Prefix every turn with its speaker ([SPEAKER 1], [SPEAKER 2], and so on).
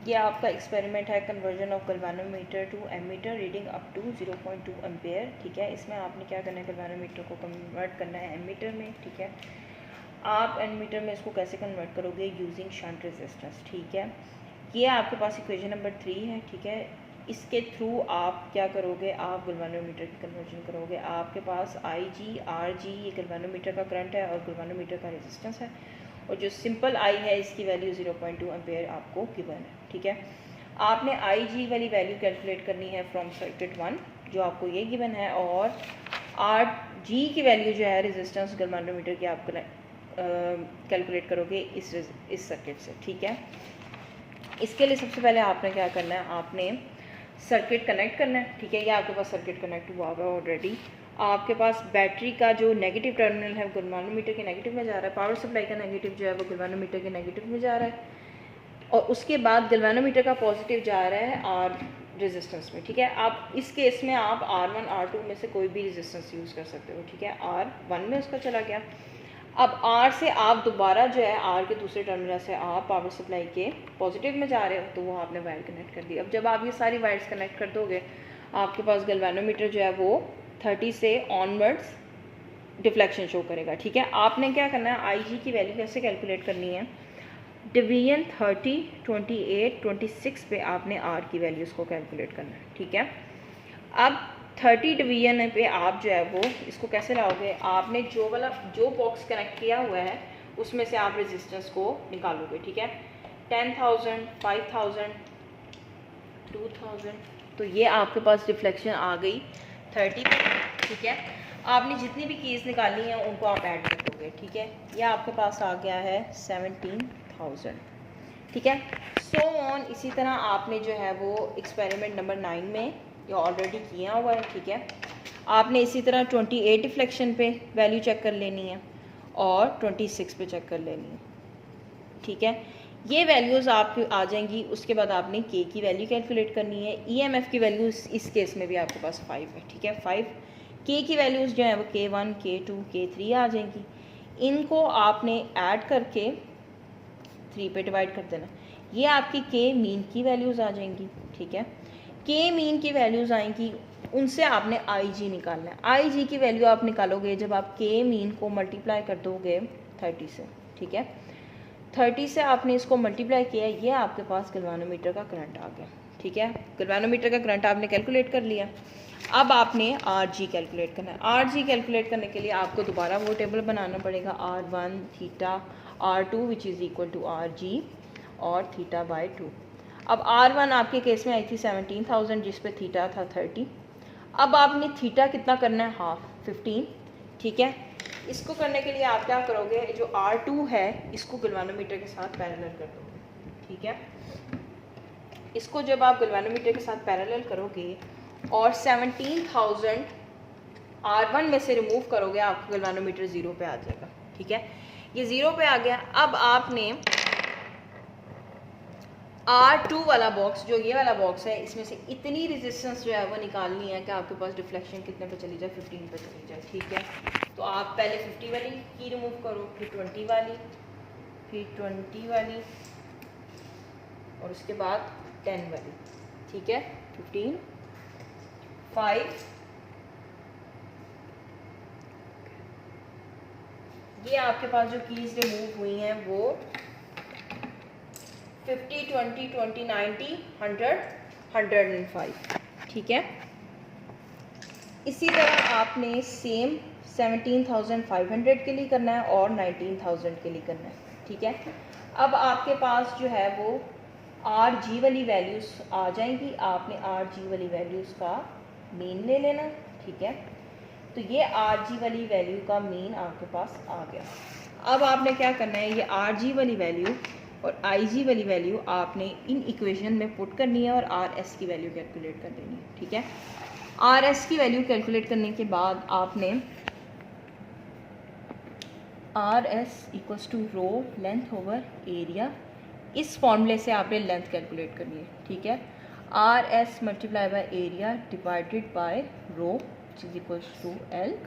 [SPEAKER 1] ये आपका एक्सपेरिमेंट है, conversion of galvanometer to ammeter reading up to 0.2 ampere. ठीक है, इसमें आपने क्या करना है, गैल्वेनोमीटर को कन्वर्ट करना है एमीटर में। ठीक है, आप एमीटर में इसको कैसे कन्वर्ट करोगे, यूजिंग शंट रेजिस्टेंस। ठीक है, ये आपके पास इक्वेशन नंबर 3 है। ठीक है, इसके थ्रू आप क्या करोगे, आप गैल्वेनोमीटर की कन्वर्जन करोगे। आपके पास आई जी आर जी ये गैल्वेनोमीटर का करंट है और गैल्वेनोमीटर का रेजिस्टेंस है, और जो सिंपल आई है इसकी वैल्यू 0.2 एम्पेयर आपको गिवन है। ठीक है, आपने आई जी वाली वैल्यू कैलकुलेट करनी है फ्रॉम सर्किट 1 जो आपको ये गिवन है, और आर जी की वैल्यू जो है रेजिस्टेंस गैल्वेनोमीटर की आप कैलकुलेट करोगे इस सर्किट से। ठीक है, इसके लिए सबसे पहले आपने क्या करना है, आपने सर्किट कनेक्ट करना है। ठीक है, ये आपके पास सर्किट कनेक्ट हुआ हुआ है ऑलरेडी। आपके पास बैटरी का जो नेगेटिव टर्मिनल है गैल्वेनोमीटर के नेगेटिव में जा रहा है, पावर सप्लाई का नेगेटिव जो है वो गैल्वेनोमीटर के नेगेटिव में जा रहा है, और उसके बाद गैल्वेनोमीटर का पॉजिटिव जा रहा है आर रेजिस्टेंस में। ठीक है, आप इस केस में आप R1 R2 में से कोई भी रेजिस्टेंस यूज़ कर सकते हो। ठीक है, R1 में उसका चला गया। अब R से आप दोबारा जो है R के दूसरे टर्मिनल से आप पावर सप्लाई के पॉजिटिव में जा रहे हो, तो वो आपने वायर कनेक्ट कर दी। अब जब आप ये सारी वायर्स कनेक्ट कर दोगे, आपके पास गैल्वेनोमीटर जो है वो 30 से ऑनवर्ड्स डिफ्लेक्शन शो करेगा। ठीक है, आपने क्या करना है, आई जी की वैल्यू कैसे कैलकुलेट करनी है, डिवीजन 30, 28, 26 पे आपने आर की वैल्यूज़ को कैलकुलेट करना है। ठीक है, अब 30 डिवीजन पे आप जो है वो इसको कैसे लाओगे, आपने जो बॉक्स कनेक्ट किया हुआ है उसमें से आप रेजिस्टेंस को निकालोगे। ठीक है, 10,000, 5,000, 2,000, तो ये आपके पास रिफ्लेक्शन आ गई 30 पे। ठीक है, आपने जितनी भी कीज़ निकाली हैं उनको आप ऐड कर दोगे। ठीक है, ये आपके पास आ गया है 17,000। ठीक है, सो ऑन। इसी तरह आपने जो है वो एक्सपेरिमेंट नंबर 9 में ये ऑलरेडी किया हुआ है। ठीक है, आपने इसी तरह 28 डिफ्लेक्शन पे वैल्यू चेक कर लेनी है और 26 पे चेक कर लेनी है। ठीक है, ये वैल्यूज़ आपकी आ जाएंगी। उसके बाद आपने के की वैल्यू कैलकुलेट करनी है। ईएमएफ की वैल्यू इस केस में भी आपके पास 5 है। ठीक है, 5 के की वैल्यूज़ जो है वो K1, K2, K3 आ जाएंगी। इनको आपने ऐड करके 3 पे डिवाइड कर देना। ये आपकी के मीन की वैल्यूज़ आ जाएंगी। ठीक है, के मीन की वैल्यूज़ आएंगी, उनसे आपने आई जी निकालना है। आई जी की वैल्यू आप निकालोगे जब आप के मीन को मल्टीप्लाई कर दोगे 30 से। ठीक है, 30 से आपने इसको मल्टीप्लाई किया, ये आपके पास गैल्वेनोमीटर का करंट आ गया। ठीक है, गैल्वेनोमीटर का करंट आपने कैलकुलेट कर लिया। अब आपने आर जी कैलकुलेट करना है। आर जी कैलकुलेट करने के लिए आपको दोबारा वो टेबल बनाना पड़ेगा, R1 theta R2 which is equal to R G और थीटा बाई 2। अब R1 आपके केस में आई थी 17,000 जिस पे थीटा था 30। अब आपने थीटा कितना करना है, हाफ 15। ठीक है, इसको करने के लिए आप क्या करोगे, जो R2 है इसको गैल्वेनोमीटर के साथ पैरेलल कर दोगे। ठीक है, इसको जब आप गैल्वेनोमीटर के साथ पैरेलल करोगे और 17,000 R1 में से रिमूव करोगे, आपका गैल्वेनोमीटर 0 पे आ जाएगा। ठीक है, ये 0 पे आ गया। अब आपने R2 वाला बॉक्स, जो ये वाला बॉक्स है, इसमें से इतनी रेजिस्टेंस जो है वो निकालनी है कि आपके पास डिफ्लेक्शन कितने पे चली जाए, 15 पे चली जाए। ठीक है, तो आप पहले 50 वाली की रिमूव करो, फिर 20 वाली, फिर 20 वाली, और उसके बाद 10 वाली। ठीक है, 15, 5, ये आपके पास जो कीज़ रिमूव हुई हैं वो 50, 20, 20, 90, 100, 105। ठीक है, इसी तरह आपने सेम 17,500 के लिए करना है और 19,000 के लिए करना है। ठीक है, अब आपके पास जो है वो आर जी वाली वैल्यूज़ आ जाएंगी। आपने आर जी वाली वैल्यूज़ का मीन ले लेना। ठीक है, तो ये आर जी वाली वैल्यू का मीन आपके पास आ गया। अब आपने क्या करना है, ये आर जी वाली वैल्यू और आई जी वाली वैल्यू आपने इन इक्वेशन में पुट करनी है और आर एस की वैल्यू कैलकुलेट कर देनी है। ठीक है, आर एस की वैल्यू कैलकुलेट करने के बाद आपने R S equals to rho length over area, इस फॉर्मूले से आपने लेंथ कैलकुलेट करनी है। ठीक है, R S multiply by area divided by rho which is equals to L